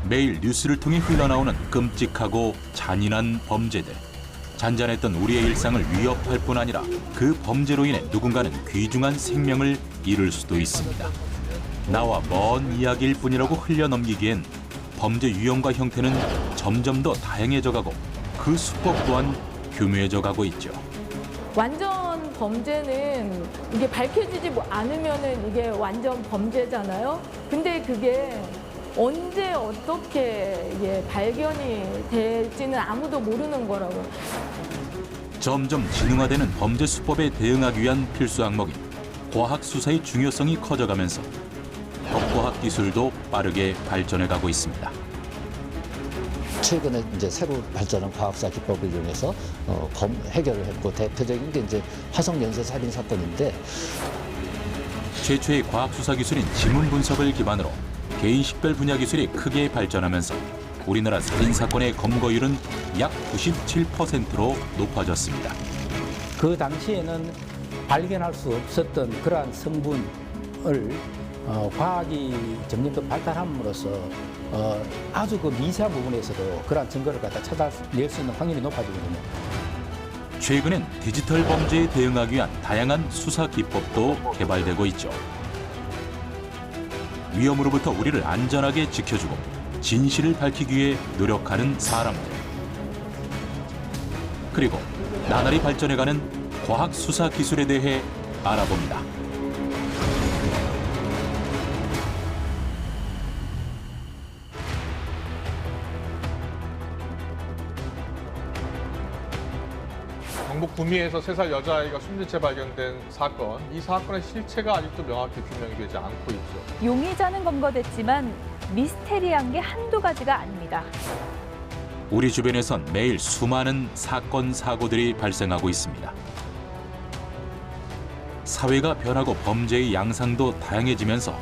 매일 뉴스를 통해 흘러나오는 끔찍하고 잔인한 범죄들. 잔잔했던 우리의 일상을 위협할 뿐 아니라 그 범죄로 인해 누군가는 귀중한 생명을 잃을 수도 있습니다. 나와 먼 이야기일 뿐이라고 흘려넘기기엔 범죄 유형과 형태는 점점 더 다양해져 가고 그 수법 또한 교묘해져 가고 있죠. 완전 범죄는 이게 밝혀지지 않으면은 이게 완전 범죄잖아요. 근데 그게 언제 어떻게 이게 발견이 될지는 아무도 모르는 거라고. 점점 지능화되는 범죄 수법에 대응하기 위한 필수 항목인 과학 수사의 중요성이 커져가면서 법과학 기술도 빠르게 발전해가고 있습니다. 최근에 이제 새로 발전한 과학수사 기법을 이용해서 해결을 했고, 대표적인 게 이제 화성 연쇄 살인 사건인데, 최초의 과학 수사 기술인 지문 분석을 기반으로 개인 식별 분야 기술이 크게 발전하면서 우리나라 살인 사건의 검거율은 약 97%로 높아졌습니다. 그 당시에는 발견할 수 없었던 그러한 성분을 과학이 점점 더 발달함으로써 아주 그 미세한 부분에서도 그러한 증거를 갖다 찾아낼 수 있는 확률이 높아지거든요. 최근엔 디지털 범죄에 대응하기 위한 다양한 수사 기법도 개발되고 있죠. 위험으로부터 우리를 안전하게 지켜주고 진실을 밝히기 위해 노력하는 사람들. 그리고 나날이 발전해가는 과학 수사 기술에 대해 알아봅니다. 경북 구미에서 3살 여자아이가 숨진 채 발견된 사건. 이 사건의 실체가 아직도 명확히 규명이 되지 않고 있죠. 용의자는 검거됐지만 미스테리한 게 한두 가지가 아닙니다. 우리 주변에선 매일 수많은 사건, 사고들이 발생하고 있습니다. 사회가 변하고 범죄의 양상도 다양해지면서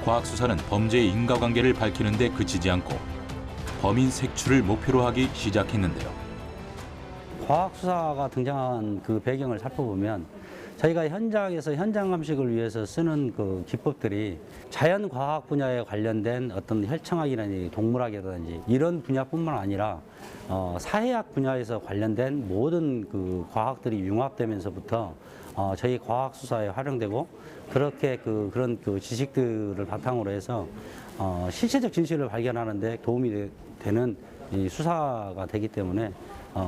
과학수사는 범죄의 인과관계를 밝히는 데 그치지 않고 범인 색출을 목표로 하기 시작했는데요. 과학수사가 등장한 그 배경을 살펴보면 저희가 현장에서 현장 감식을 위해서 쓰는 그 기법들이 자연과학 분야에 관련된 어떤 혈청학이라든지 동물학이라든지 이런 분야뿐만 아니라 사회학 분야에서 관련된 모든 그 과학들이 융합되면서부터 저희 과학수사에 활용되고 그렇게 그런 지식들을 바탕으로 해서 실체적 진실을 발견하는 데 도움이 되는 이 수사가 되기 때문에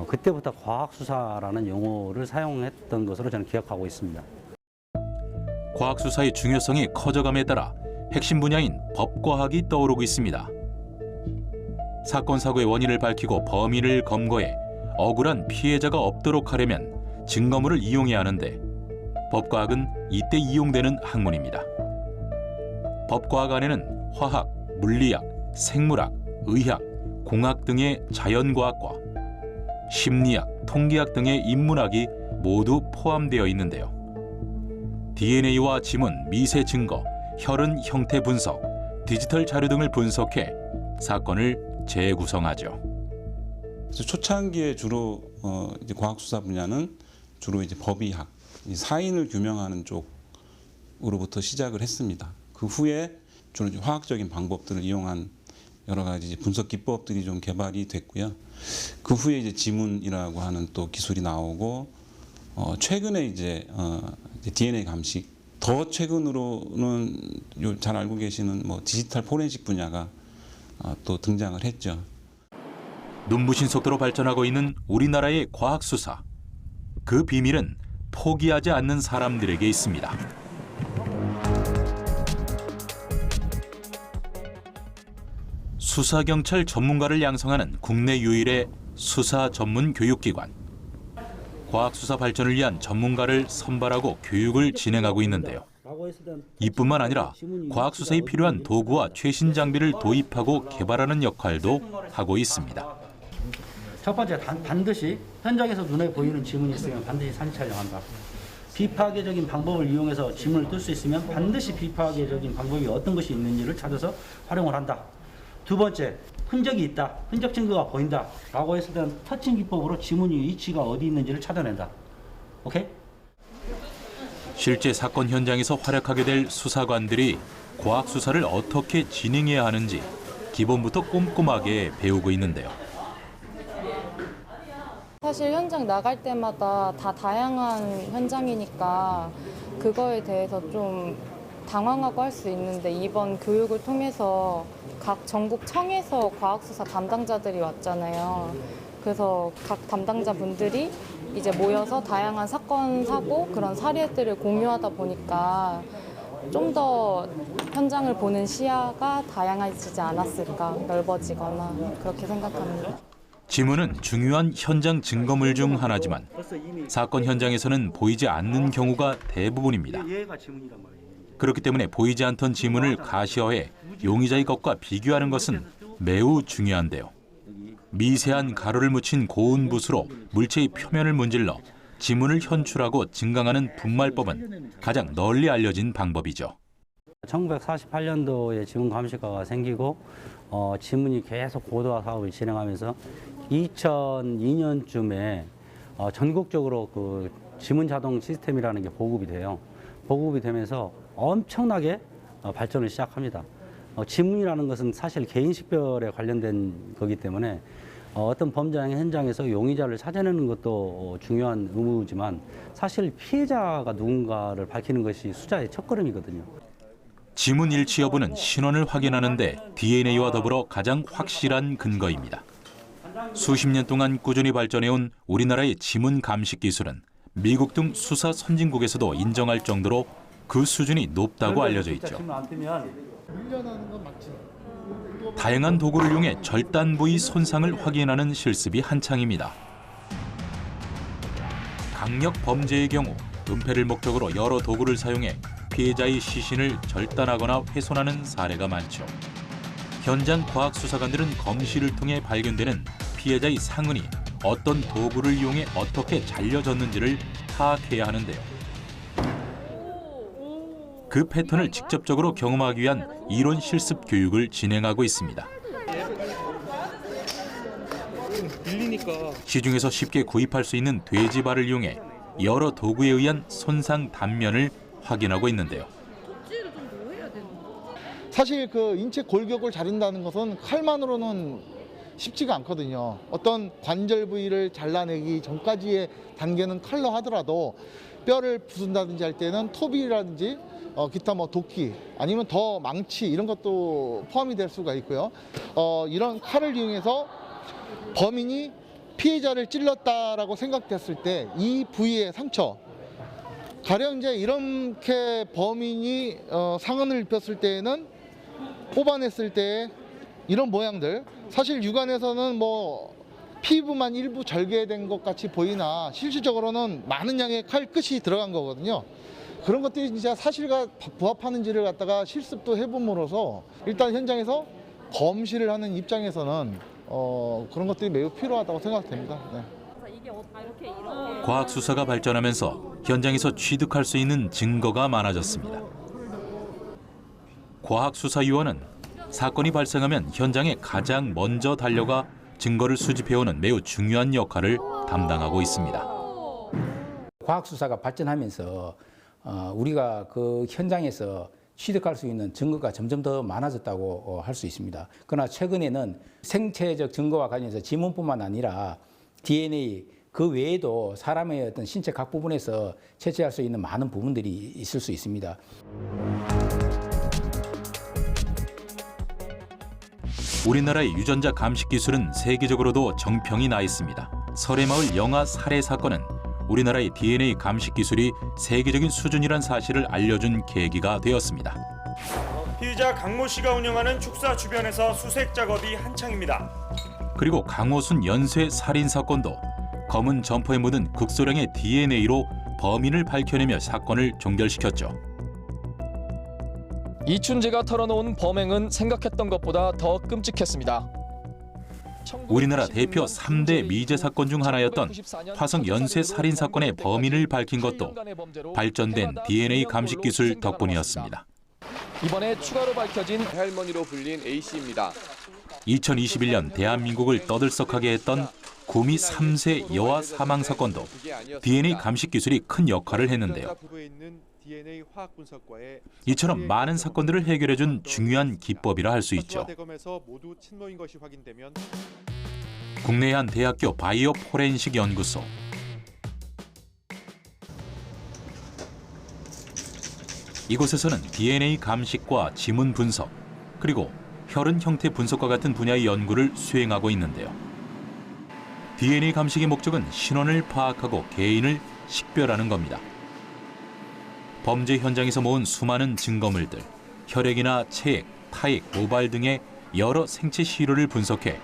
그때부터 과학수사라는 용어를 사용했던 것으로 저는 기억하고 있습니다. 과학수사의 중요성이 커져감에 따라 핵심 분야인 법과학이 떠오르고 있습니다. 사건, 사고의 원인을 밝히고 범인을 검거해 억울한 피해자가 없도록 하려면 증거물을 이용해야 하는데 법과학은 이때 이용되는 학문입니다. 법과학 안에는 화학, 물리학, 생물학, 의학, 공학 등의 자연과학과 심리학, 통계학 등의 인문학이 모두 포함되어 있는데요. DNA와 지문, 미세 증거, 혈흔 형태 분석, 디지털 자료 등을 분석해 사건을 재구성하죠. 초창기에 주로 이제 과학수사 분야는 주로 이제 법의학, 사인을 규명하는 쪽으로부터 시작을 했습니다. 그 후에 주로 이제 화학적인 방법들을 이용한 여러 가지 분석 기법들이 좀 개발이 됐고요. 그 후에 이제 지문이라고 하는 또 기술이 나오고 최근에 이제 DNA 감식, 더 최근으로는 잘 알고 계시는 디지털 포렌식 분야가 또 등장을 했죠. 눈부신 속도로 발전하고 있는 우리나라의 과학 수사. 그 비밀은 포기하지 않는 사람들에게 있습니다. 수사경찰 전문가를 양성하는 국내 유일의 수사 전문 교육기관. 과학수사 발전을 위한 전문가를 선발하고 교육을 진행하고 있는데요. 이뿐만 아니라 과학수사에 필요한 도구와 최신 장비를 도입하고 개발하는 역할도 하고 있습니다. 첫 번째, 반드시 현장에서 눈에 보이는 지문이 있으면 반드시 사진 촬영한다. 비파괴적인 방법을 이용해서 지문을 뜰 수 있으면 반드시 비파괴적인 방법이 어떤 것이 있는지를 찾아서 활용을 한다. 두 번째, 흔적이 있다, 흔적 증거가 보인다 라고 했을 때는 터칭 기법으로 지문의 위치가 어디 있는지를 찾아낸다. 오케이? 실제 사건 현장에서 활약하게 될 수사관들이 과학 수사를 어떻게 진행해야 하는지 기본부터 꼼꼼하게 배우고 있는데요. 사실 현장 나갈 때마다 다 다양한 현장이니까 그거에 대해서 좀 당황하고 할 수 있는데 이번 교육을 통해서 각 전국 청에서 과학수사 담당자들이 왔잖아요. 그래서 각 담당자분들이 이제 모여서 다양한 사건, 사고 그런 사례들을 공유하다 보니까 좀 더 현장을 보는 시야가 다양해지지 않았을까, 넓어지거나 그렇게 생각합니다. 지문은 중요한 현장 증거물 중 하나지만 사건 현장에서는 보이지 않는 경우가 대부분입니다. 얘가 지문이란 말이에요. 그렇기 때문에 보이지 않던 지문을 가시화해 용의자의 것과 비교하는 것은 매우 중요한데요. 미세한 가루를 묻힌 고운 붓으로 물체의 표면을 문질러 지문을 현출하고 증강하는 분말법은 가장 널리 알려진 방법이죠. 1948년도에 지문 감식과가 생기고 지문이 계속 고도화 사업을 진행하면서 2002년쯤에 전국적으로 그 지문 자동 시스템이라는 게 보급이 돼요. 보급이 되면서 엄청나게 발전을 시작합니다. 지문이라는 것은 사실 개인 식별에 관련된 거기 때문에 어떤 범죄 현장에서 용의자를 찾아내는 것도 중요한 의무지만 사실 피해자가 누군가를 밝히는 것이 수사의 첫걸음이거든요. 지문 일치 여부는 신원을 확인하는 데 DNA와 더불어 가장 확실한 근거입니다. 수십 년 동안 꾸준히 발전해온 우리나라의 지문 감식 기술은 미국 등 수사 선진국에서도 인정할 정도로 그 수준이 높다고 알려져 있죠. 다양한 도구를 이용해 절단 부위 손상을 확인하는 실습이 한창입니다. 강력 범죄의 경우 은폐를 목적으로 여러 도구를 사용해 피해자의 시신을 절단하거나 훼손하는 사례가 많죠. 현장 과학수사관들은 검시를 통해 발견되는 피해자의 상흔이 어떤 도구를 이용해 어떻게 잘려졌는지를 파악해야 하는데요. 그 패턴을 직접적으로 경험하기 위한 이론 실습 교육을 진행하고 있습니다. 시중에서 쉽게 구입할 수 있는 돼지발을 이용해 여러 도구에 의한 손상 단면을 확인하고 있는데요. 사실 그 인체 골격을 자른다는 것은 칼만으로는 쉽지가 않거든요. 어떤 관절 부위를 잘라내기 전까지의 단계는 칼로 하더라도 뼈를 부순다든지 할 때는 토비라든지 기타 뭐 도끼 아니면 더 망치 이런 것도 포함이 될 수가 있고요. 이런 칼을 이용해서 범인이 피해자를 찔렀다라고 생각됐을 때 이 부위의 상처 가령 이제 이렇게 범인이 상흔을 입혔을 때에는 뽑아냈을 때 이런 모양들 사실 육안에서는 뭐 피부만 일부 절개된 것 같이 보이나 실질적으로는 많은 양의 칼 끝이 들어간 거거든요. 그런 것들이 진짜 사실과 부합하는지를 갖다가 실습도 해봄으로써 일단 현장에서 검시를 하는 입장에서는 그런 것들이 매우 필요하다고 생각됩니다. 네. 과학 수사가 발전하면서 현장에서 취득할 수 있는 증거가 많아졌습니다. 과학수사위원은 사건이 발생하면 현장에 가장 먼저 달려가 증거를 수집해오는 매우 중요한 역할을 담당하고 있습니다. 과학수사가 발전하면서 우리가 그 현장에서 취득할 수 있는 증거가 점점 더 많아졌다고 할 수 있습니다. 그러나 최근에는 생체적 증거와 관련해서 지문뿐만 아니라 DNA 그 외에도 사람의 어떤 신체 각 부분에서 채취할 수 있는 많은 부분들이 있을 수 있습니다. 우리나라의 유전자 감식 기술은 세계적으로도 정평이 나 있습니다. 설해마을 영아 살해 사건은 우리나라의 DNA 감식 기술이 세계적인 수준이란 사실을 알려준 계기가 되었습니다. 피의자 강모 씨가 운영하는 축사 주변에서 수색 작업이 한창입니다. 그리고 강호순 연쇄 살인 사건도 검은 점퍼에 묻은 극소량의 DNA로 범인을 밝혀내며 사건을 종결시켰죠. 이춘재가 털어놓은 범행은 생각했던 것보다 더 끔찍했습니다. 우리나라 대표 3대 미제 사건 중 하나였던 화성 연쇄 살인 사건의 범인을 밝힌 것도 발전된 DNA 감식 기술 덕분이었습니다. 이번에 추가로 밝혀진 할머니로 불린 A씨입니다. 2021년 대한민국을 떠들썩하게 했던 구미 3세 여아 사망 사건도 DNA 감식 기술이 큰 역할을 했는데요. DNA 화학 분석과의 이처럼 많은 사건들을 해결해준 중요한 기법이라 할 수 있죠. 대검에서 모두 친모인 것이 확인되면 국내의 한 대학교 바이오 포렌식 연구소. 이곳에서는 DNA 감식과 지문 분석, 그리고 혈흔 형태 분석과 같은 분야의 연구를 수행하고 있는데요. DNA 감식의 목적은 신원을 파악하고 개인을 식별하는 겁니다. 범죄 현장에서 모은 수많은 증거물들, 혈액이나 체액, 타액, 모발 등의 여러 생체 시료를 분석해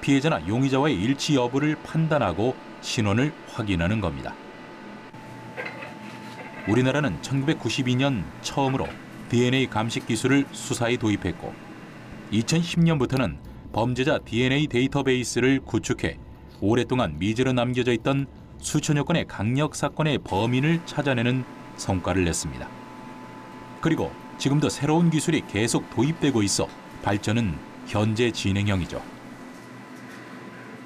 피해자나 용의자와의 일치 여부를 판단하고 신원을 확인하는 겁니다. 우리나라는 1992년 처음으로 DNA 감식 기술을 수사에 도입했고 2010년부터는 범죄자 DNA 데이터베이스를 구축해 오랫동안 미제로 남겨져 있던 수천여 건의 강력 사건의 범인을 찾아내는 성과를 냈습니다. 그리고 지금도 새로운 기술이 계속 도입되고 있어 발전은 현재 진행형이죠.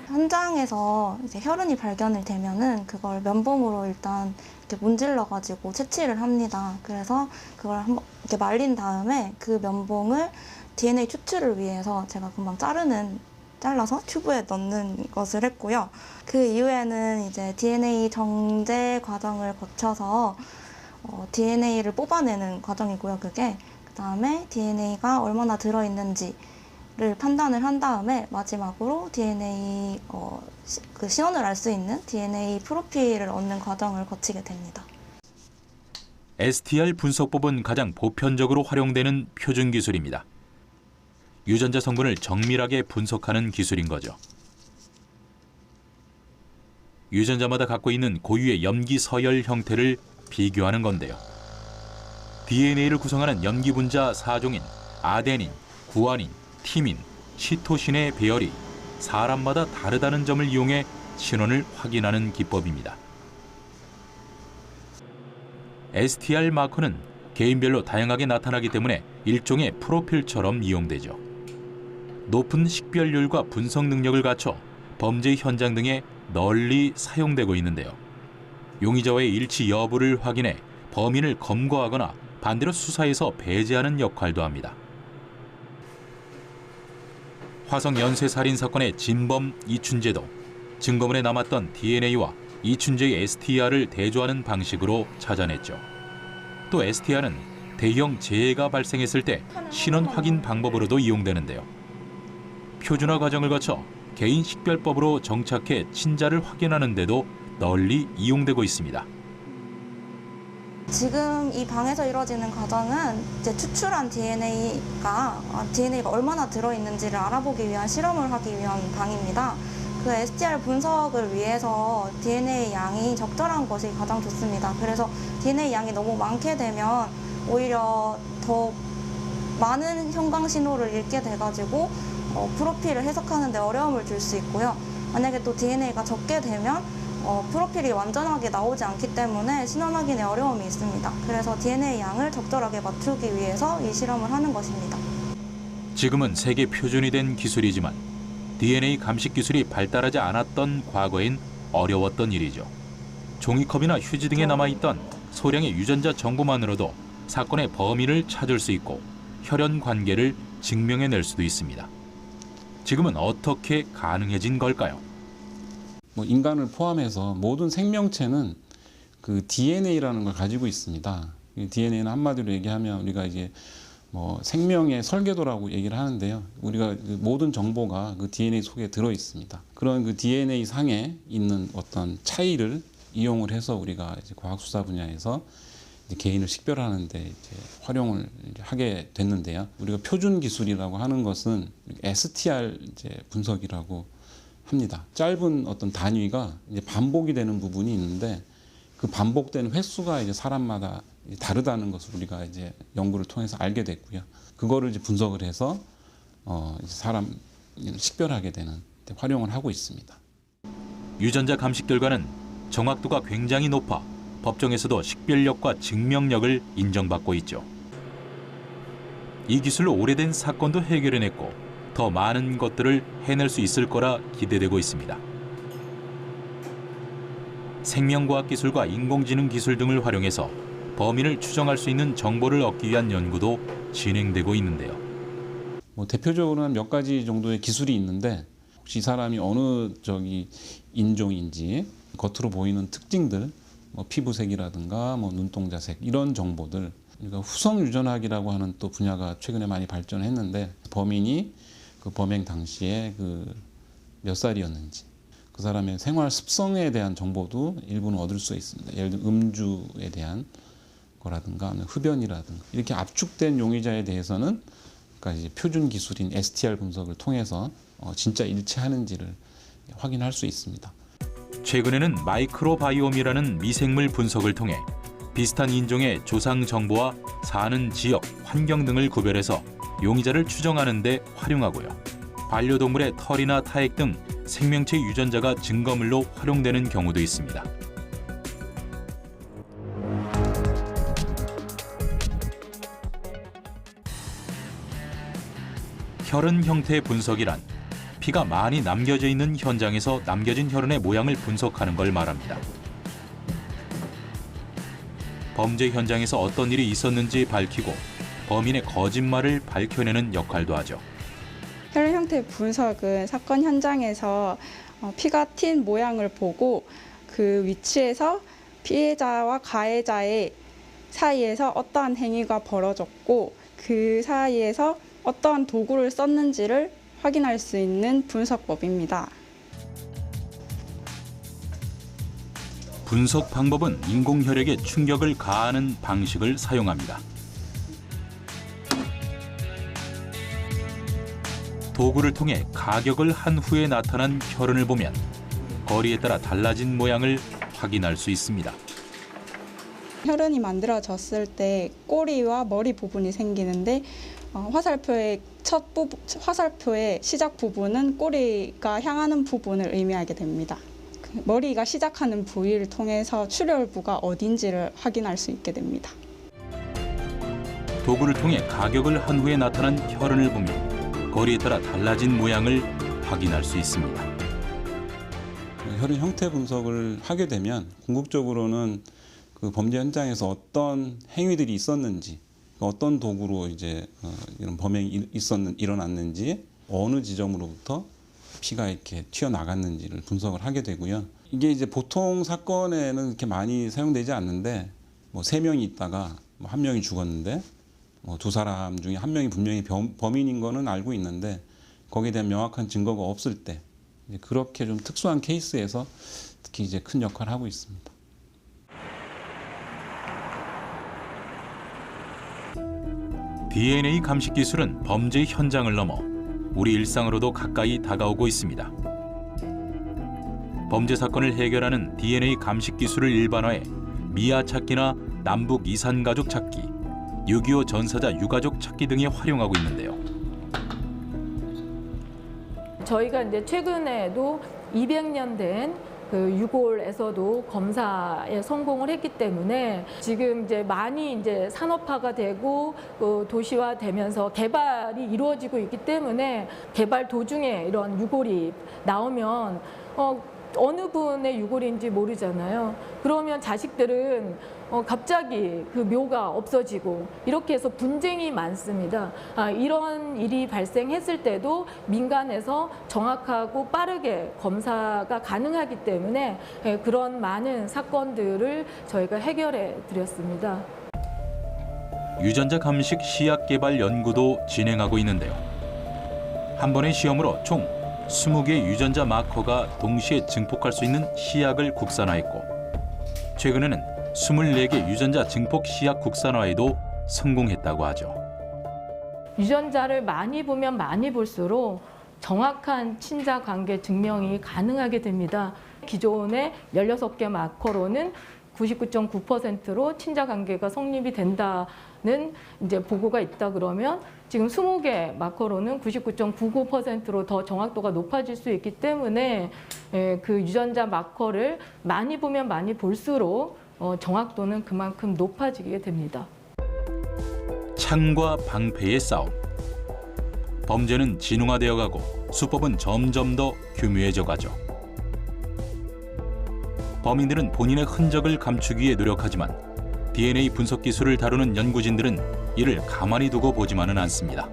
현장에서 이제 혈흔이 발견이 되면은 그걸 면봉으로 일단 이렇게 문질러 가지고 채취를 합니다. 그래서 그걸 한번 이렇게 말린 다음에 그 면봉을 DNA 추출을 위해서 제가 금방 잘라서 튜브에 넣는 것을 했고요. 그 이후에는 이제 DNA 정제 과정을 거쳐서 DNA를 뽑아내는 과정이고요. 그다음에 DNA가 얼마나 들어있는지를 판단을 한 다음에 마지막으로 DNA 그 신원을 알 수 있는 DNA 프로필을 얻는 과정을 거치게 됩니다. STR 분석법은 가장 보편적으로 활용되는 표준 기술입니다. 유전자 성분을 정밀하게 분석하는 기술인 거죠. 유전자마다 갖고 있는 고유의 염기 서열 형태를 비교하는 건데요. DNA를 구성하는 염기 분자 4종인 아데닌, 구아닌, 티민, 시토신의 배열이 사람마다 다르다는 점을 이용해 신원을 확인하는 기법입니다. STR 마커는 개인별로 다양하게 나타나기 때문에 일종의 프로필처럼 이용되죠. 높은 식별률과 분석 능력을 갖춰 범죄 현장 등에 널리 사용되고 있는데요. 용의자와의 일치 여부를 확인해 범인을 검거하거나 반대로 수사에서 배제하는 역할도 합니다. 화성 연쇄살인 사건의 진범 이춘재도 증거물에 남았던 DNA와 이춘재의 STR을 대조하는 방식으로 찾아냈죠. 또 STR은 대형 재해가 발생했을 때 신원 확인 방법으로도 이용되는데요. 표준화 과정을 거쳐 개인 식별법으로 정착해 친자를 확인하는 데도 널리 이용되고 있습니다. 지금 이 방에서 이루어지는 과정은 이제 추출한 DNA가 얼마나 들어있는지를 알아보기 위한 실험을 하기 위한 방입니다. 그 STR 분석을 위해서 DNA 양이 적절한 것이 가장 좋습니다. 그래서 DNA 양이 너무 많게 되면 오히려 더 많은 형광 신호를 읽게 돼가지고 프로필을 해석하는 데 어려움을 줄 수 있고요. 만약에 또 DNA가 적게 되면 프로필이 완전하게 나오지 않기 때문에 신원 확인에 어려움이 있습니다. 그래서 DNA 양을 적절하게 맞추기 위해서 이 실험을 하는 것입니다. 지금은 세계 표준이 된 기술이지만 DNA 감식 기술이 발달하지 않았던 과거엔 어려웠던 일이죠. 종이컵이나 휴지 등에 남아있던 소량의 유전자 정보만으로도 사건의 범인을 찾을 수 있고 혈연 관계를 증명해낼 수도 있습니다. 지금은 어떻게 가능해진 걸까요? 인간을 포함해서 모든 생명체는 그 DNA라는 걸 가지고 있습니다. DNA는 한마디로 얘기하면 우리가 이제 생명의 설계도라고 얘기를 하는데요. 우리가 모든 정보가 그 DNA 속에 들어 있습니다. 그런 그 DNA 상에 있는 어떤 차이를 이용을 해서 우리가 이제 과학수사 분야에서 이제 개인을 식별하는데 이제 활용을 이제 하게 됐는데요. 우리가 표준 기술이라고 하는 것은 STR 이제 분석이라고 합니다. 짧은 어떤 단위가 이제 반복이 되는 부분이 있는데 그 반복되는 횟수가 이제 사람마다 다르다는 것을 우리가 이제 연구를 통해서 알게 됐고요. 그거를 이제 분석을 해서 이제 사람 식별하게 되는 활용을 하고 있습니다. 유전자 감식 결과는 정확도가 굉장히 높아 법정에서도 식별력과 증명력을 인정받고 있죠. 이 기술로 오래된 사건도 해결해냈고 더 많은 것들을 해낼 수 있을 거라 기대되고 있습니다. 생명과학 기술과 인공지능 기술 등을 활용해서 범인을 추정할 수 있는 정보를 얻기 위한 연구도 진행되고 있는데요. 대표적으로는 몇 가지 정도의 기술이 있는데 혹시 이 사람이 어느 인종인지 겉으로 보이는 특징들, 피부색이라든가 눈동자색 이런 정보들, 그러니까 후성 유전학이라고 하는 또 분야가 최근에 많이 발전했는데 범인이 그 범행 당시에 몇 살이었는지, 그 사람의 생활 습성에 대한 정보도 일부는 얻을 수 있습니다. 예를 들면 음주에 대한 거라든가 흡연이라든가 이렇게 압축된 용의자에 대해서는 그러니까 이제 표준 기술인 STR 분석을 통해서 진짜 일치하는지를 확인할 수 있습니다. 최근에는 마이크로바이옴이라는 미생물 분석을 통해 비슷한 인종의 조상 정보와 사는 지역, 환경 등을 구별해서 용의자를 추정하는 데 활용하고요. 반려동물의 털이나 타액 등 생명체 유전자가 증거물로 활용되는 경우도 있습니다. 혈흔 형태 분석이란 피가 많이 남겨져 있는 현장에서 남겨진 혈흔의 모양을 분석하는 걸 말합니다. 범죄 현장에서 어떤 일이 있었는지 밝히고 범인의 거짓말을 밝혀내는 역할도 하죠. 혈흔 형태 분석은 사건 현장에서 피가 튄 모양을 보고 그 위치에서 피해자와 가해자의 사이에서 어떠한 행위가 벌어졌고 그 사이에서 어떠한 도구를 썼는지를 확인할 수 있는 분석법입니다. 분석 방법은 인공혈액에 충격을 가하는 방식을 사용합니다. 도구를 통해 가격을 한 후에 나타난 혈흔을 보면 거리에 따라 달라진 모양을 확인할 수 있습니다. 혈흔이 만들어졌을 때 꼬리와 머리 부분이 생기는데 화살표의 화살표의 시작 부분은 꼬리가 향하는 부분을 의미하게 됩니다. 머리가 시작하는 부위를 통해서 출혈부가 어딘지를 확인할 수 있게 됩니다. 도구를 통해 가격을 한 후에 나타난 혈흔을 보면 거리에 따라 달라진 모양을 확인할 수 있습니다. 혈흔 형태 분석을 하게 되면 궁극적으로는 그 범죄 현장에서 어떤 행위들이 있었는지, 어떤 도구로 이제 이런 범행이 일어났는지, 어느 지점으로부터 피가 이렇게 튀어나갔는지를 분석을 하게 되고요. 이게 이제 보통 사건에는 이렇게 많이 사용되지 않는데, 3명이 있다가 1명이 죽었는데, 2사람 중에 1명이 분명히 범인인 거는 알고 있는데, 거기에 대한 명확한 증거가 없을 때, 이제 그렇게 좀 특수한 케이스에서 특히 이제 큰 역할을 하고 있습니다. DNA 감식 기술은 범죄 현장을 넘어 우리 일상으로도 가까이 다가오고 있습니다. 범죄 사건을 해결하는 DNA 감식 기술을 일반화해 미아 찾기나 남북 이산 가족 찾기, 6.25 전사자 유가족 찾기 등에 활용하고 있는데요. 저희가 이제 최근에도 200년 된 그 유골에서도 검사에 성공을 했기 때문에 지금 이제 많이 이제 산업화가 되고 도시화되면서 개발이 이루어지고 있기 때문에 개발 도중에 이런 유골이 나오면 어느 분의 유골인지 모르잖아요. 그러면 자식들은 갑자기 그 묘가 없어지고 이렇게 해서 분쟁이 많습니다. 이런 일이 발생했을 때도 민간에서 정확하고 빠르게 검사가 가능하기 때문에 그런 많은 사건들을 저희가 해결해 드렸습니다. 유전자 감식 시약 개발 연구도 진행하고 있는데요. 한 번의 시험으로 총 20개의 유전자 마커가 동시에 증폭할 수 있는 시약을 국산화했고, 최근에는 24개 유전자 증폭 시약 국산화에도 성공했다고 하죠. 유전자를 많이 보면 많이 볼수록 정확한 친자 관계 증명이 가능하게 됩니다. 기존의 16개 마커로는 99.9%로 친자 관계가 성립이 된다는 이제 보고가 있다 그러면 지금 20개 마커로는 99.99%로 더 정확도가 높아질 수 있기 때문에 그 유전자 마커를 많이 보면 많이 볼수록 정확도는 그만큼 높아지게 됩니다. 창과 방패의 싸움. 범죄는 진흥화되어 가고 수법은 점점 더 교묘해져 가죠. 범인들은 본인의 흔적을 감추기 위해 노력하지만 DNA 분석 기술을 다루는 연구진들은 이를 가만히 두고 보지만은 않습니다.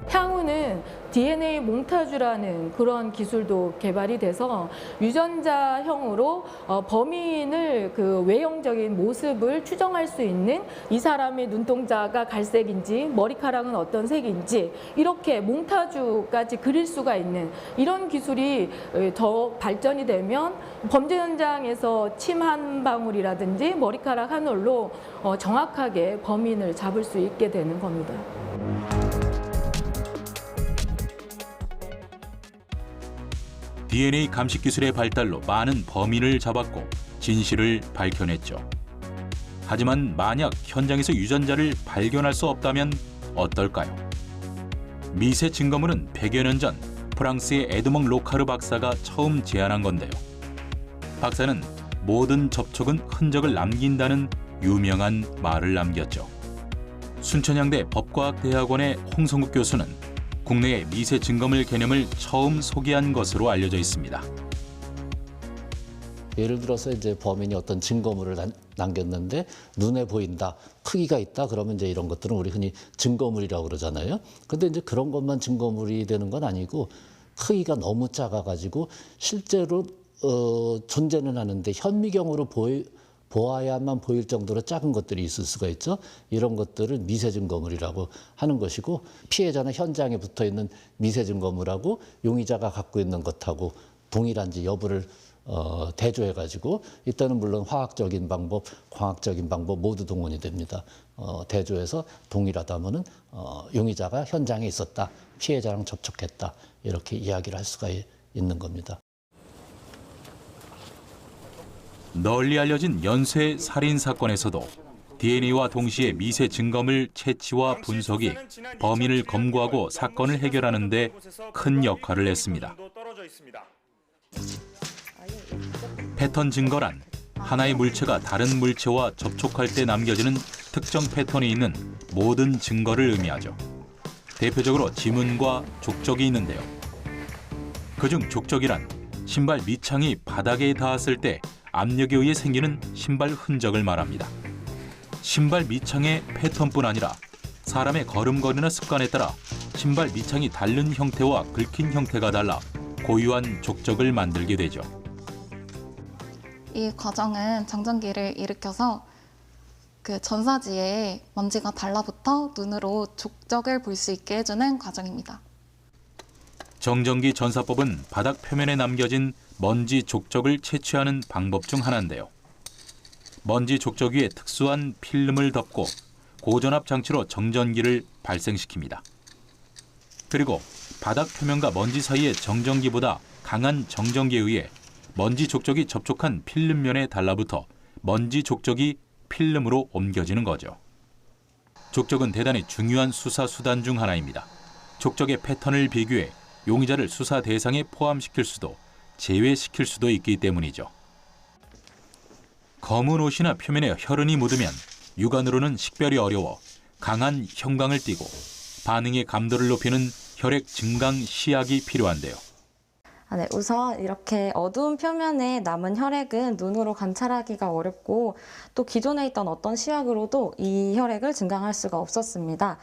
향후는 DNA 몽타주라는 그런 기술도 개발이 돼서 유전자형으로 범인을 그 외형적인 모습을 추정할 수 있는 이 사람의 눈동자가 갈색인지 머리카락은 어떤 색인지 이렇게 몽타주까지 그릴 수가 있는 이런 기술이 더 발전이 되면 범죄 현장에서 침 한 방울이라든지 머리카락 한 올로 정확하게 범인을 잡을 수 있게 되는 겁니다. DNA 감식 기술의 발달로 많은 범인을 잡았고 진실을 밝혀냈죠. 하지만 만약 현장에서 유전자를 발견할 수 없다면 어떨까요? 미세 증거물은 100여 년 전 프랑스의 에드몽 로카르 박사가 처음 제안한 건데요. 박사는 모든 접촉은 흔적을 남긴다는 유명한 말을 남겼죠. 순천향대 법과학대학원의 홍성국 교수는 국내의 미세 증거물 개념을 처음 소개한 것으로 알려져 있습니다. 예를 들어서 이제 범인이 어떤 증거물을 남겼는데 눈에 보인다, 크기가 있다, 그러면 이제 이런 것들은 우리 흔히 증거물이라고 그러잖아요. 그런데 이제 그런 것만 증거물이 되는 건 아니고 크기가 너무 작아가지고 실제로 존재는 하는데 현미경으로 보아야만 보일 정도로 작은 것들이 있을 수가 있죠. 이런 것들을 미세 증거물이라고 하는 것이고 피해자는 현장에 붙어 있는 미세 증거물하고 용의자가 갖고 있는 것하고 동일한지 여부를 대조해가지고 이때는 물론 화학적인 방법, 광학적인 방법 모두 동원이 됩니다. 대조해서 동일하다면은 용의자가 현장에 있었다, 피해자랑 접촉했다 이렇게 이야기를 할 수가 있는 겁니다. 널리 알려진 연쇄 살인 사건에서도 DNA와 동시에 미세 증거물 채취와 분석이 범인을 검거하고 사건을 해결하는 데 큰 역할을 했습니다. 패턴 증거란 하나의 물체가 다른 물체와 접촉할 때 남겨지는 특정 패턴이 있는 모든 증거를 의미하죠. 대표적으로 지문과 족적이 있는데요. 그중 족적이란 신발 밑창이 바닥에 닿았을 때 압력에 의해 생기는 신발 흔적을 말합니다. 신발 밑창의 패턴뿐 아니라 사람의 걸음걸이나 습관에 따라 신발 밑창이 닳는 형태와 긁힌 형태가 달라 고유한 족적을 만들게 되죠. 이 과정은 정전기를 일으켜서 그 전사지에 먼지가 달라붙어 눈으로 족적을 볼 수 있게 해주는 과정입니다. 정전기 전사법은 바닥 표면에 남겨진 먼지 족적을 채취하는 방법 중 하나인데요. 먼지 족적 위에 특수한 필름을 덮고 고전압 장치로 정전기를 발생시킵니다. 그리고 바닥 표면과 먼지 사이의 정전기보다 강한 정전기에 의해 먼지 족적이 접촉한 필름면에 달라붙어 먼지 족적이 필름으로 옮겨지는 거죠. 족적은 대단히 중요한 수사 수단 중 하나입니다. 족적의 패턴을 비교해 용의자를 수사 대상에 포함시킬 수도 제외시킬 수도 있기 때문이죠. 검은 옷이나 표면에 혈흔이 묻으면 육안으로는 식별이 어려워 강한 형광을 띠고 반응의 감도를 높이는 혈액 증강 시약이 필요한데요. 네, 우선 이렇게 어두운 표면에 남은 혈액은 눈으로 관찰하기가 어렵고 또 기존에 있던 어떤 시약으로도 이 혈액을 증강할 수가 없었습니다.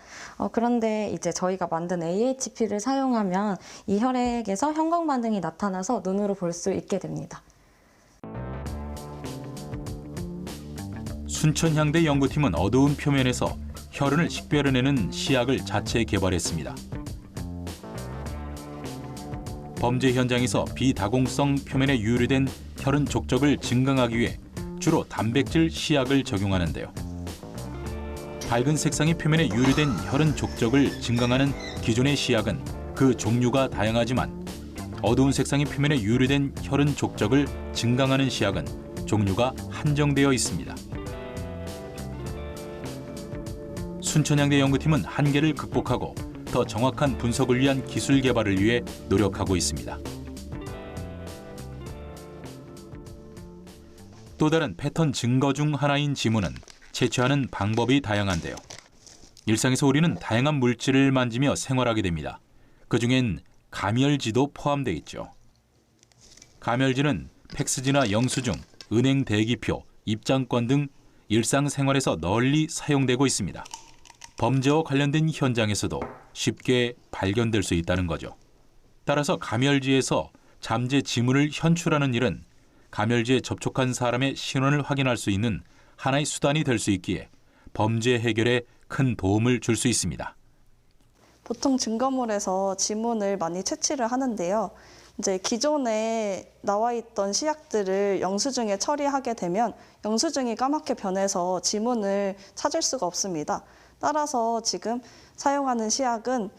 그런데 이제 저희가 만든 AHP를 사용하면 이 혈액에서 형광 반응이 나타나서 눈으로 볼 수 있게 됩니다. 순천향대 연구팀은 어두운 표면에서 혈흔을 식별해내는 시약을 자체 개발했습니다. 범죄 현장에서 비다공성 표면에 유리된 혈흔 족적을 증강하기 위해 주로 단백질 시약을 적용하는데요. 밝은 색상의 표면에 유리된 혈흔 족적을 증강하는 기존의 시약은 그 종류가 다양하지만 어두운 색상의 표면에 유리된 혈흔 족적을 증강하는 시약은 종류가 한정되어 있습니다. 순천향대 연구팀은 한계를 극복하고 더 정확한 분석을 위한 기술 개발을 위해 노력하고 있습니다. 또 다른 패턴 증거 중 하나인 지문은 채취하는 방법이 다양한데요. 일상에서 우리는 다양한 물질을 만지며 생활하게 됩니다. 그중엔 감열지도 포함되어 있죠. 감열지는 팩스지나 영수증, 은행 대기표, 입장권 등 일상생활에서 널리 사용되고 있습니다. 범죄와 관련된 현장에서도 쉽게 발견될 수 있다는 거죠. 따라서 감열지에서 잠재 지문을 현출하는 일은 감열지에 접촉한 사람의 신원을 확인할 수 있는 하나의 수단이 될 수 있기에 범죄 해결에 큰 도움을 줄 수 있습니다. 보통 증거물에서 지문을 많이 채취를 하는데요. 이제 기존에 나와 있던 시약들을 영수증에 처리하게 되면 영수증이 까맣게 변해서 지문을 찾을 수가 없습니다. 따라서 지금 사용하는 시약은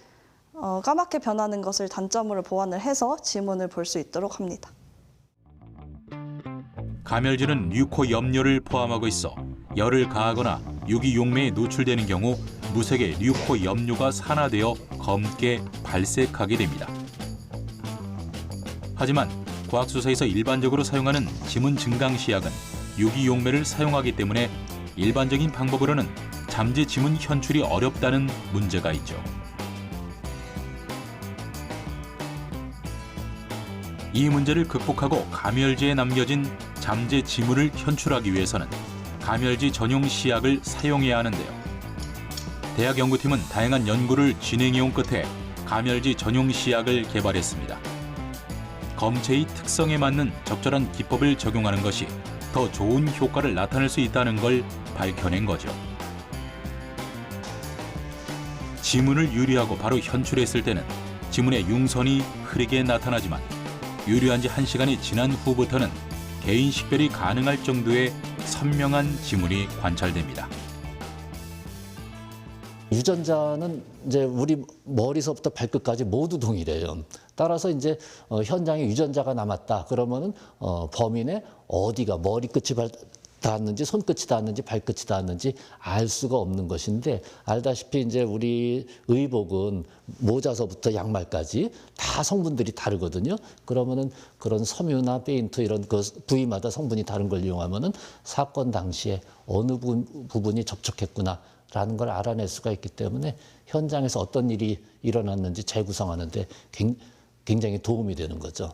까맣게 변하는 것을 단점으로 보완을 해서 지문을 볼 수 있도록 합니다. 감열지는 류코 염료를 포함하고 있어 열을 가하거나 유기용매에 노출되는 경우 무색의 류코 염료가 산화되어 검게 발색하게 됩니다. 하지만 과학수사에서 일반적으로 사용하는 지문 증강 시약은 유기용매를 사용하기 때문에 일반적인 방법으로는 잠재 지문 현출이 어렵다는 문제가 있죠. 이 문제를 극복하고 감열지에 남겨진 잠재 지문을 현출하기 위해서는 감열지 전용 시약을 사용해야 하는데요. 대학 연구팀은 다양한 연구를 진행해온 끝에 감열지 전용 시약을 개발했습니다. 검체의 특성에 맞는 적절한 기법을 적용하는 것이 더 좋은 효과를 나타낼 수 있다는 걸 밝혀낸 거죠. 지문을 유리하고 바로 현출했을 때는 지문의 융선이 흐리게 나타나지만 유리한 지 1시간이 지난 후부터는 개인 식별이 가능할 정도의 선명한 지문이 관찰됩니다. 유전자는 이제 우리 머리서부터 발끝까지 모두 동일해요. 따라서 이제 현장에 유전자가 남았다 그러면은 범인의 어디가 머리끝이 닿았는지 손끝이 닿았는지 발끝이 닿았는지 알 수가 없는 것인데 알다시피 이제 우리 의복은 모자서부터 양말까지 다 성분들이 다르거든요. 그러면은 그런 섬유나 페인트 이런 그 부위마다 성분이 다른 걸 이용하면은 사건 당시에 어느 부분이 접촉했구나라는 걸 알아낼 수가 있기 때문에 현장에서 어떤 일이 일어났는지 재구성하는 데 굉장히 도움이 되는 거죠.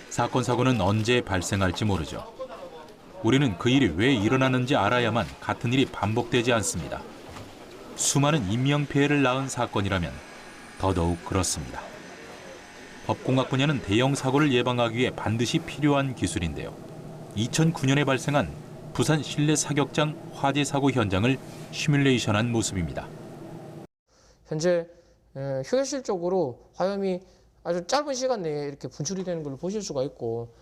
사건 사고는 언제 발생할지 모르죠. 우리는 그 일이 왜 일어났는지 알아야만 같은 일이 반복되지 않습니다. 수많은 인명피해를 낳은 사건이라면 더더욱 그렇습니다. 법공학 분야는 대형 사고를 예방하기 위해 반드시 필요한 기술인데요. 2009년에 발생한 부산 실내 사격장 화재 사고 현장을 시뮬레이션한 모습입니다. 현재 효율적으로 화염이 아주 짧은 시간 내에 이렇게 분출이 되는 걸 보실 수가 있고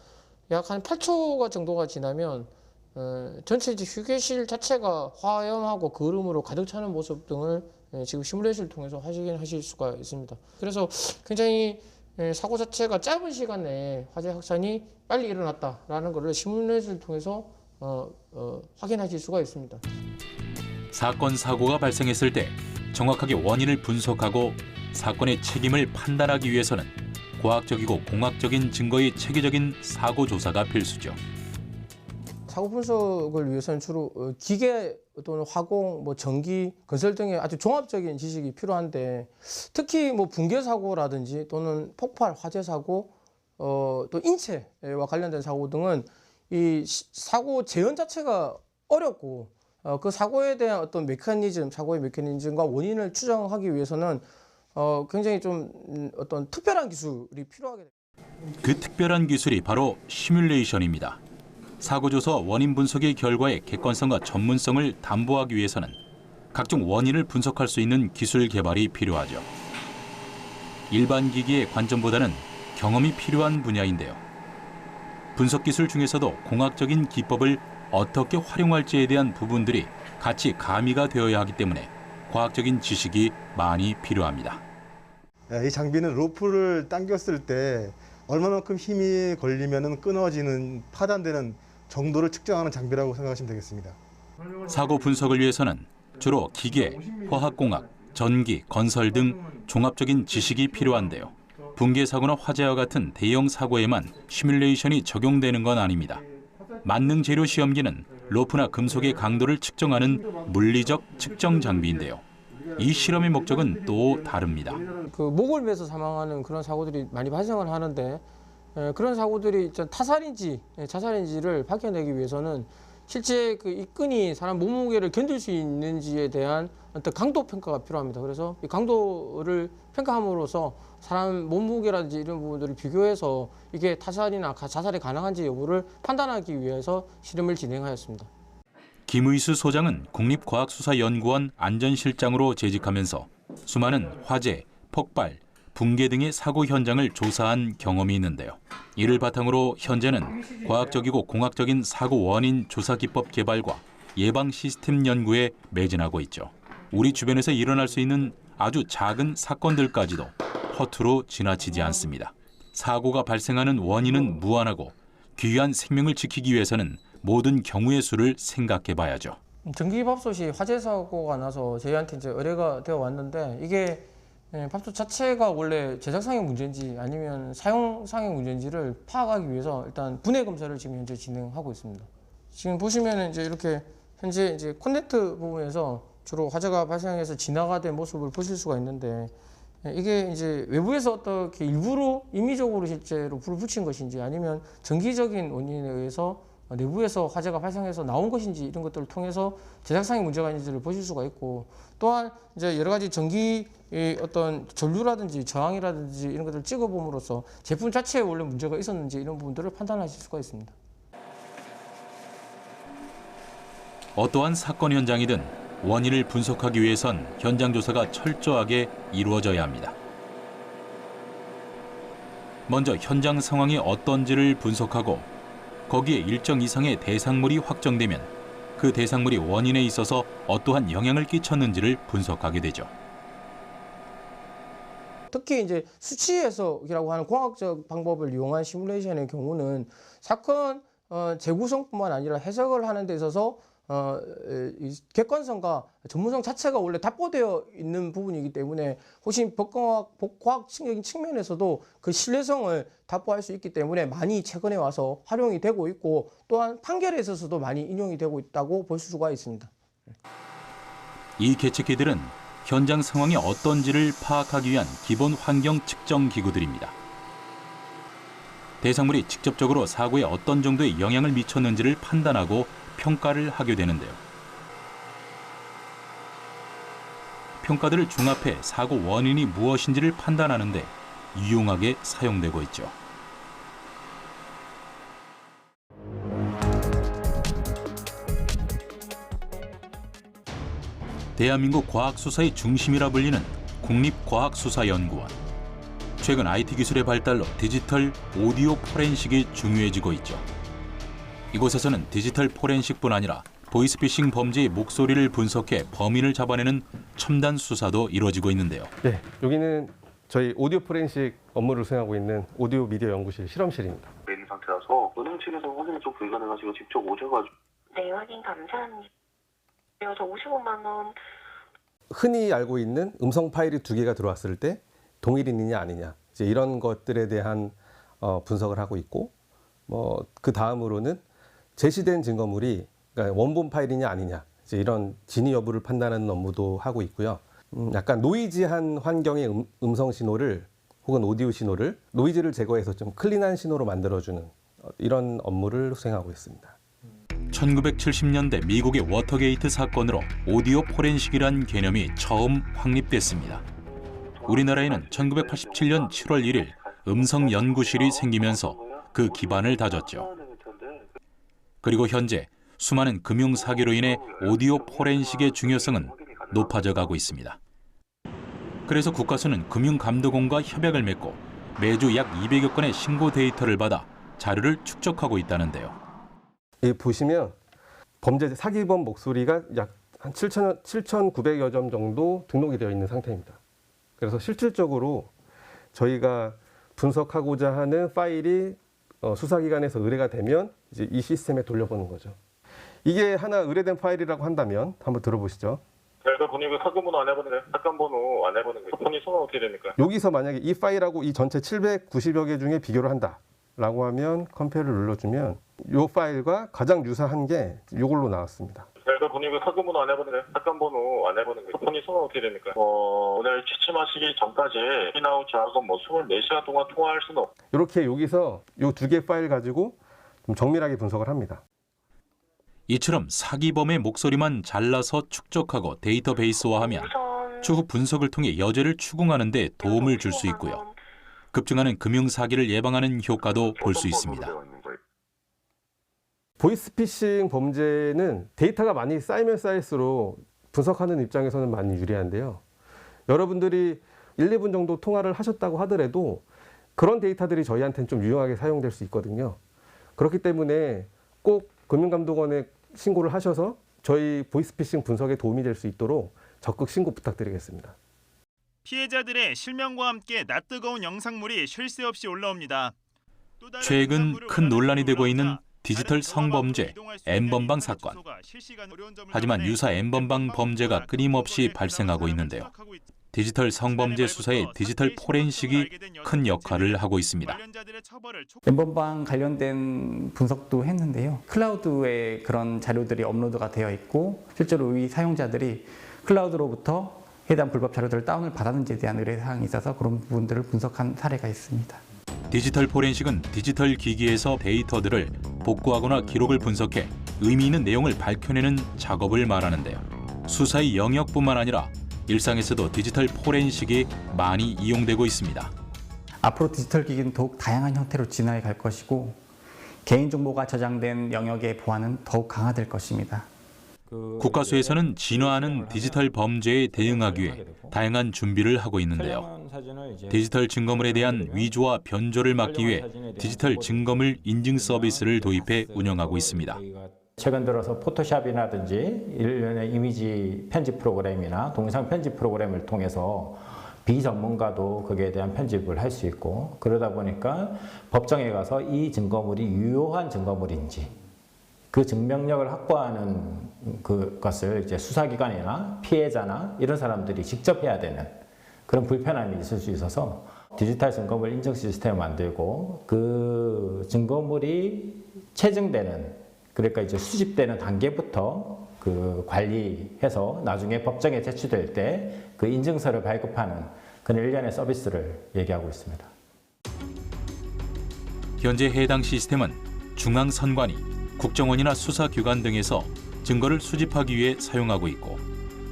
약 한 8초 정도가 지나면 전체 휴게실 자체가 화염하고 거름으로 가득 차는 모습 등을 지금 시뮬레이션을 통해서 확인하실 수가 있습니다. 그래서 굉장히 사고 자체가 짧은 시간 내에 화재 확산이 빨리 일어났다라는 것을 시뮬레이션을 통해서 확인하실 수가 있습니다. 사건 사고가 발생했을 때 정확하게 원인을 분석하고 사건의 책임을 판단하기 위해서는 과학적이고 공학적인 증거의 체계적인 사고 조사가 필수죠. 사고 분석을 위해서는 주로 기계 또는 화공, 전기, 건설 등의 아주 종합적인 지식이 필요한데 특히 붕괴 사고라든지 또는 폭발, 화재 사고, 또 인체와 관련된 사고 등은 이 사고 재현 자체가 어렵고 그 사고에 대한 어떤 메커니즘, 사고의 메커니즘과 원인을 추정하기 위해서는 굉장히 좀 어떤 특별한 기술이 필요하게 됩니다. 그 특별한 기술이 바로 시뮬레이션입니다. 사고조사 원인 분석의 결과의 객관성과 전문성을 담보하기 위해서는 각종 원인을 분석할 수 있는 기술 개발이 필요하죠. 일반 기기의 관점보다는 경험이 필요한 분야인데요. 분석 기술 중에서도 공학적인 기법을 어떻게 활용할지에 대한 부분들이 같이 가미가 되어야 하기 때문에 과학적인 지식이 많이 필요합니다. 이 장비는 로프를 당겼을 때 얼마만큼 힘이 걸리면 끊어지는, 파단되는 정도를 측정하는 장비라고 생각하시면 되겠습니다. 사고 분석을 위해서는 주로 기계, 화학공학, 전기, 건설 등 종합적인 지식이 필요한데요. 붕괴 사고나 화재와 같은 대형 사고에만 시뮬레이션이 적용되는 건 아닙니다. 만능 재료 시험기는 로프나 금속의 강도를 측정하는 물리적 측정 장비인데요. 이 실험의 목적은 또 다릅니다. 목을 매서 사망하는 그런 사고들이 많이 발생을 하는데 그런 사고들이 타살인지 자살인지를 밝혀내기 위해서는 실제 그 이 끈이 사람 몸무게를 견딜 수 있는지에 대한 어떤 강도 평가가 필요합니다. 그래서 이 강도를 평가함으로써 사람 몸무게라든지 이런 부분들을 비교해서 이게 타살이나 자살이 가능한지 여부를 판단하기 위해서 실험을 진행하였습니다. 김의수 소장은 국립과학수사연구원 안전실장으로 재직하면서 수많은 화재, 폭발, 붕괴 등의 사고 현장을 조사한 경험이 있는데요. 이를 바탕으로 현재는 과학적이고 공학적인 사고 원인 조사 기법 개발과 예방 시스템 연구에 매진하고 있죠. 우리 주변에서 일어날 수 있는 아주 작은 사건들까지도 허투루 지나치지 않습니다. 사고가 발생하는 원인은 무한하고 귀한 생명을 지키기 위해서는 모든 경우의 수를 생각해 봐야죠. 전기밥솥이 화재 사고가 나서 저희한테 이제 의뢰가 되어 왔는데 이게 밥솥 자체가 원래 제작상의 문제인지 아니면 사용상의 문제인지를 파악하기 위해서 일단 분해 검사를 지금 현재 진행하고 있습니다. 지금 보시면 이제 이렇게 현재 이제 콘넥트 부분에서 주로 화재가 발생해서 진화가 된 모습을 보실 수가 있는데 이게 이제 외부에서 어떻게 일부러 임의적으로 실제로 불을 붙인 것인지 아니면 전기적인 원인에 의해서 내부에서 화재가 발생해서 나온 것인지 이런 것들을 통해서 제작상의 문제가 있는지를 보실 수가 있고 또한 이제 여러 가지 전기 어떤 전류라든지 저항이라든지 이런 것들을 찍어봄으로써 제품 자체에 원래 문제가 있었는지 이런 부분들을 판단하실 수가 있습니다. 어떠한 사건 현장이든 원인을 분석하기 위해선 현장 조사가 철저하게 이루어져야 합니다. 먼저 현장 상황이 어떤지를 분석하고 거기에 일정 이상의 대상물이 확정되면 그 대상물이 원인에 있어서 어떠한 영향을 끼쳤는지를 분석하게 되죠. 특히 이제 수치 해석이라고 하는 공학적 방법을 이용한 시뮬레이션의 경우는 사건 재구성뿐만 아니라 해석을 하는 데 있어서 이 객관성과 전문성 자체가 원래 답보되어 있는 부분이기 때문에 훨씬 과학적인 측면에서도 그 신뢰성을 답보할 수 있기 때문에 많이 최근에 와서 활용이 되고 있고 또한 판결에 있어서도 많이 인용이 되고 있다고 볼 수가 있습니다. 이 계측기들은 현장 상황이 어떤지를 파악하기 위한 기본 환경 측정 기구들입니다. 대상물이 직접적으로 사고에 어떤 정도의 영향을 미쳤는지를 판단하고 평가를 하게 되는데요. 평가들을 종합해 사고 원인이 무엇인지를 판단하는 데 유용하게 사용되고 있죠. 대한민국 과학수사의 중심이라 불리는 국립과학수사연구원. 최근 IT 기술의 발달로 디지털 오디오 포렌식이 중요해지고 있죠. 이곳에서는 디지털 포렌식뿐 아니라 보이스피싱 범죄의 목소리를 분석해 범인을 잡아내는 첨단 수사도 이루어지고 있는데요. 네, 여기는 저희 오디오 포렌식 업무를 수행하고 있는 오디오 미디어 연구실 실험실입니다. 있는 상태라서 은행 측에서 확인이 좀 불가능하시고 직접 오셔가지고. 네, 확인 감사합니다. 저 55만 원. 흔히 알고 있는 음성 파일이 2개가 들어왔을 때 동일인이냐 아니냐 이제 이런 것들에 대한 분석을 하고 있고 그 다음으로는 제시된 증거물이 그러니까 원본 파일이냐 아니냐 이제 이런 진위 여부를 판단하는 업무도 하고 있고요. 약간 노이즈한 환경의 음성 신호를 혹은 오디오 신호를 노이즈를 제거해서 좀 클린한 신호로 만들어주는 이런 업무를 수행하고 있습니다. 1970년대 미국의 워터게이트 사건으로 오디오 포렌식이란 개념이 처음 확립됐습니다. 우리나라에는 1987년 7월 1일 음성연구실이 생기면서 그 기반을 다졌죠. 그리고 현재 수많은 금융사기로 인해 오디오 포렌식의 중요성은 높아져 가고 있습니다. 그래서 국가수는 금융감독원과 협약을 맺고 매주 약 200여 건의 신고 데이터를 받아 자료를 축적하고 있다는데요. 여기 보시면 범죄 사기범 목소리가 약 한 7,900여 점 정도 등록이 되어 있는 상태입니다. 그래서 실질적으로 저희가 분석하고자 하는 파일이 수사기관에서 의뢰가 되면 이제 이 시스템에 돌려보는 거죠. 이게 하나 의뢰된 파일이라고 한다면 한번 들어보시죠. 저희가 본인이 사건 번호 안 해보는 거예요? 사건 번호 안 해보는 거예요? 본인 성은 어떻게 됩니까? 여기서 만약에 이 파일하고 이 전체 790여 개 중에 비교를 한다라고 하면 컴페어를 눌러주면 이 파일과 가장 유사한 게 이걸로 나왔습니다. 내가 본인 그 사건번호 안 해보는 거예요? 사건번호 안 해보는 거예요? 본인 성은 어떻게 됩니까? 오늘 취침하시기 전까지 인아웃 작업 24시간 동안 통화할 수는 없고. 이렇게 여기서 이 2개 파일 가지고 좀 정밀하게 분석을 합니다. 이처럼 사기범의 목소리만 잘라서 축적하고 데이터베이스화하면 추후 분석을 통해 여죄를 추궁하는 데 도움을 줄 수 있고요. 급증하는 금융사기를 예방하는 효과도 볼 수 있습니다. 보이스피싱 범죄는 데이터가 많이 쌓이면 쌓일수록 분석하는 입장에서는 많이 유리한데요. 여러분들이 1, 2분 정도 통화를 하셨다고 하더라도 그런 데이터들이 저희한테는 좀 유용하게 사용될 수 있거든요. 그렇기 때문에 꼭 금융감독원에 신고를 하셔서 저희 보이스피싱 분석에 도움이 될 수 있도록 적극 신고 부탁드리겠습니다. 피해자들의 실명과 함께 낯뜨거운 영상물이 쉴 새 없이 올라옵니다. 최근 큰 논란이 되고 있는 디지털 성범죄 N번방 사건. 하지만 유사 N번방 범죄가 끊임없이 발생하고 있는데요. 디지털 성범죄 수사에 디지털 포렌식이 큰 역할을 하고 있습니다. N번방 관련된 분석도 했는데요. 클라우드에 그런 자료들이 업로드가 되어 있고 실제로 이 사용자들이 클라우드로부터 해당 불법 자료들을 다운을 받았는지에 대한 의뢰사항이 있어서 그런 부분들을 분석한 사례가 있습니다. 디지털 포렌식은 디지털 기기에서 데이터들을 복구하거나 기록을 분석해 의미 있는 내용을 밝혀내는 작업을 말하는데요. 수사의 영역뿐만 아니라 일상에서도 디지털 포렌식이 많이 이용되고 있습니다. 앞으로 디지털 기기는 더욱 다양한 형태로 진화해 갈 것이고 개인정보가 저장된 영역의 보안은 더욱 강화될 것입니다. 국가수에서는 진화하는 디지털 범죄에 대응하기 위해 다양한 준비를 하고 있는데요. 디지털 증거물에 대한 위조와 변조를 막기 위해 디지털 증거물 인증 서비스를 도입해 운영하고 있습니다. 최근 들어서 포토샵이라든지 일련의 이미지 편집 프로그램이나 동영상 편집 프로그램을 통해서 비전문가도 거기에 대한 편집을 할 수 있고 그러다 보니까 법정에 가서 이 증거물이 유효한 증거물인지 그 증명력을 확보하는 그것을 이제 수사기관이나 피해자나 이런 사람들이 직접 해야 되는 그런 불편함이 있을 수 있어서 디지털 증거물 인증 시스템을 만들고 그 증거물이 체증되는 그러니까 이제 수집되는 단계부터 그 관리해서 나중에 법정에 제출될 때 그 인증서를 발급하는 그런 일련의 서비스를 얘기하고 있습니다. 현재 해당 시스템은 중앙선관위, 국정원이나 수사기관 등에서 증거를 수집하기 위해 사용하고 있고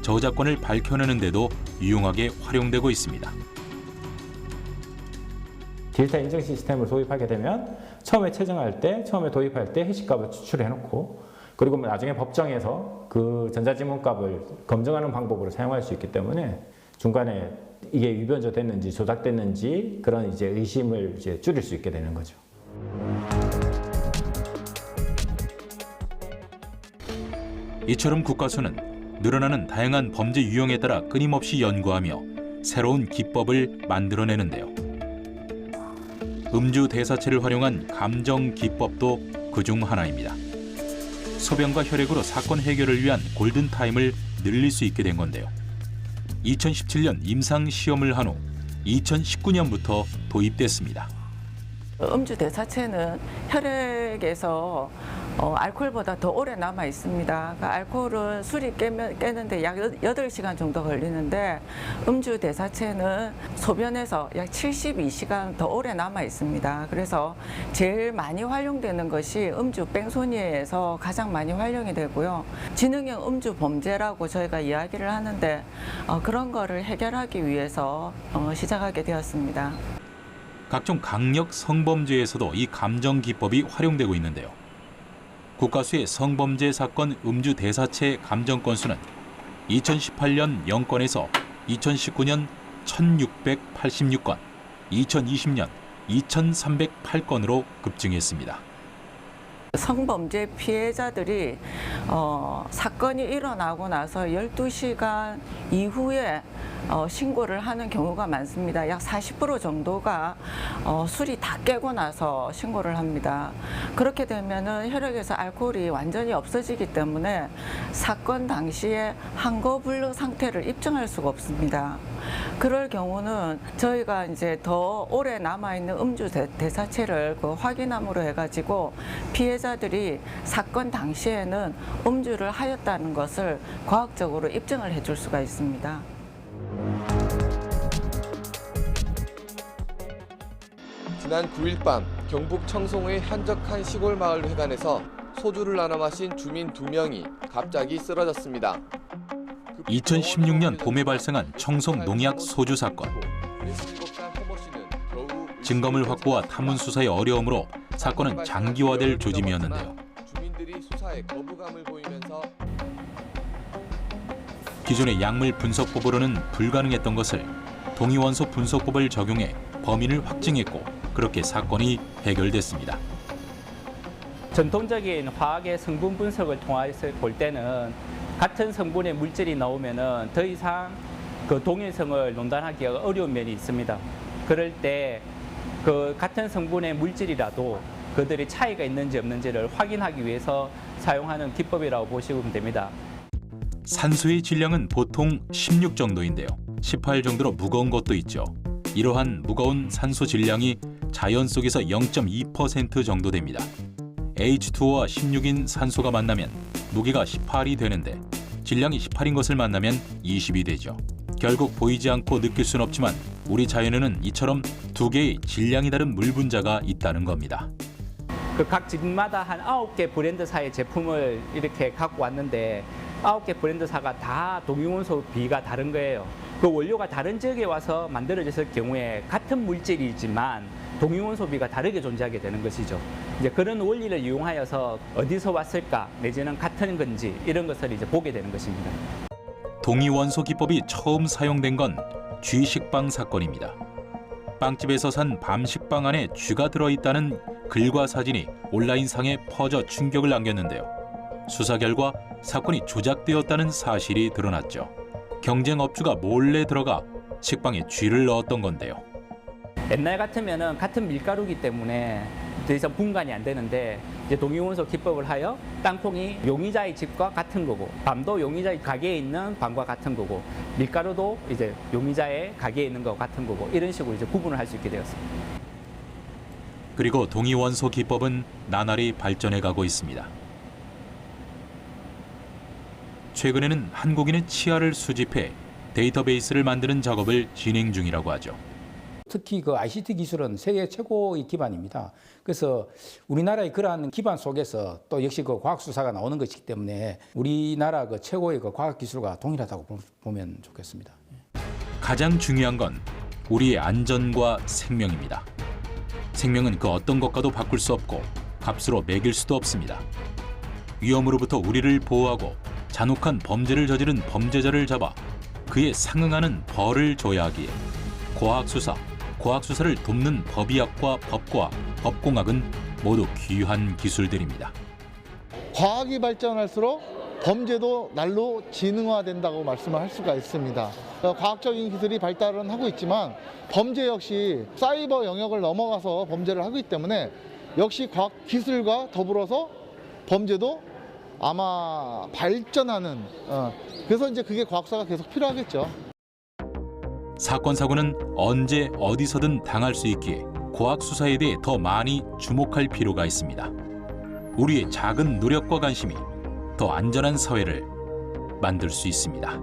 저작권을 밝혀내는 데도 유용하게 활용되고 있습니다. 디지털 인증 시스템을 도입하게 되면 처음에 체증할 때, 처음에 도입할 때 해시값을 추출해놓고 그리고 나중에 법정에서 그 전자지문값을 검증하는 방법으로 사용할 수 있기 때문에 중간에 이게 위변조됐는지 조작됐는지 그런 이제 의심을 이제 줄일 수 있게 되는 거죠. 이처럼 국가수는 늘어나는 다양한 범죄 유형에 따라 끊임없이 연구하며 새로운 기법을 만들어내는데요. 음주 대사체를 활용한 감정 기법도 그중 하나입니다. 소변과 혈액으로 사건 해결을 위한 골든타임을 늘릴 수 있게 된 건데요. 2017년 임상 시험을 한 후 2019년부터 도입됐습니다. 음주 대사체는 혈액에서 알코올보다 더 오래 남아 있습니다. 그러니까 알코올은 술이 깨는데 약 8시간 정도 걸리는데 음주 대사체는 소변에서 약 72시간 더 오래 남아 있습니다. 그래서 제일 많이 활용되는 것이 음주 뺑소니에서 가장 많이 활용이 되고요. 지능형 음주 범죄라고 저희가 이야기를 하는데 그런 거를 해결하기 위해서 시작하게 되었습니다. 각종 강력 성범죄에서도 이 감정 기법이 활용되고 있는데요. 국가수의 성범죄 사건 음주 대사체 감정 건수는 2018년 0건에서 2019년 1686건, 2020년 2308건으로 급증했습니다. 성범죄 피해자들이 사건이 일어나고 나서 12시간 이후에 신고를 하는 경우가 많습니다. 약 40% 정도가 술이 다 깨고 나서 신고를 합니다. 그렇게 되면은 혈액에서 알코올이 완전히 없어지기 때문에 사건 당시에 한거불능 상태를 입증할 수가 없습니다. 그럴 경우는 저희가 이제 더 오래 남아있는 음주 대사체를 확인함으로 해가지고 피해자들이 사건 당시에는 음주를 하였다는 것을 과학적으로 입증을 해줄 수가 있습니다. 지난 9일 밤 경북 청송의 한적한 시골 마을 회관에서 소주를 나눠 마신 주민 2명이 갑자기 쓰러졌습니다. 2016년 봄에 발생한 청송 농약 소주 사건. 증거물 확보와 탐문 수사의 어려움으로 사건은 장기화될 조짐이었는데요. 주민들이 수사에 거부감을 보이면서 기존의 약물 분석법으로는 불가능했던 것을 동위원소 분석법을 적용해 범인을 확증했고 그렇게 사건이 해결됐습니다. 전통적인 화학의 성분 분석을 통해서 볼 때는 같은 성분의 물질이 나오면은 더 이상 그 동일성을 논단하기가 어려운 면이 있습니다. 그럴 때 그 같은 성분의 물질이라도 그들이 차이가 있는지 없는지를 확인하기 위해서 사용하는 기법이라고 보시면 됩니다. 산소의 질량은 보통 16 정도인데요. 18 정도로 무거운 것도 있죠. 이러한 무거운 산소 질량이 자연 속에서 0.2% 정도 됩니다. H2O와 16인 산소가 만나면 무게가 18이 되는데 질량이 18인 것을 만나면 20이 되죠. 결국 보이지 않고 느낄 수는 없지만 우리 자연에는 이처럼 두 개의 질량이 다른 물 분자가 있다는 겁니다. 그 각 집마다 한 9개 브랜드사의 제품을 이렇게 갖고 왔는데 9개 브랜드사가 다 동위원소 비가 다른 거예요. 그 원료가 다른 지역에 와서 만들어졌을 경우에 같은 물질이지만 동위원소 비가 다르게 존재하게 되는 것이죠. 이제 그런 원리를 이용하여서 어디서 왔을까 내지는 같은 건지 이런 것을 이제 보게 되는 것입니다. 동위원소 기법이 처음 사용된 건 쥐식빵 사건입니다. 빵집에서 산 밤식빵 안에 쥐가 들어있다는 글과 사진이 온라인상에 퍼져 충격을 남겼는데요. 수사 결과 사건이 조작되었다는 사실이 드러났죠. 경쟁업주가 몰래 들어가 식빵에 쥐를 넣었던 건데요. 옛날 같으면은 같은 밀가루이기 때문에 더 이상 분간이 안 되는데 이제 동위원소 기법을 하여 땅콩이 용의자의 집과 같은 거고 밤도 용의자의 가게에 있는 밤과 같은 거고 밀가루도 이제 용의자의 가게에 있는 것 같은 거고 이런 식으로 이제 구분을 할 수 있게 되었습니다. 그리고 동위원소 기법은 나날이 발전해 가고 있습니다. 최근에는 한국인의 치아를 수집해 데이터베이스를 만드는 작업을 진행 중이라고 하죠. 특히 그 ICT 기술은 세계 최고의 기반입니다. 그래서 우리나라의 그러한 기반 속에서 또 역시 그 과학 수사가 나오는 것이기 때문에 우리나라 그 최고의 그 과학 기술과 동일하다고 보면 좋겠습니다. 가장 중요한 건 우리의 안전과 생명입니다. 생명은 그 어떤 것과도 바꿀 수 없고 값으로 매길 수도 없습니다. 위험으로부터 우리를 보호하고 잔혹한 범죄를 저지른 범죄자를 잡아 그에 상응하는 벌을 줘야 하기에 과학수사를 돕는 법의학과 법과학, 법공학은 모두 귀한 기술들입니다. 과학이 발전할수록 범죄도 날로 지능화된다고 말씀을 할 수가 있습니다. 과학적인 기술이 발달은 하고 있지만 범죄 역시 사이버 영역을 넘어가서 범죄를 하기 때문에 역시 과학 기술과 더불어서 범죄도 아마 발전하는 그래서 이제 그게 과학수사가 계속 필요하겠죠. 사건 사고는 언제 어디서든 당할 수 있기에 과학 수사에 대해 더 많이 주목할 필요가 있습니다. 우리의 작은 노력과 관심이 더 안전한 사회를 만들 수 있습니다.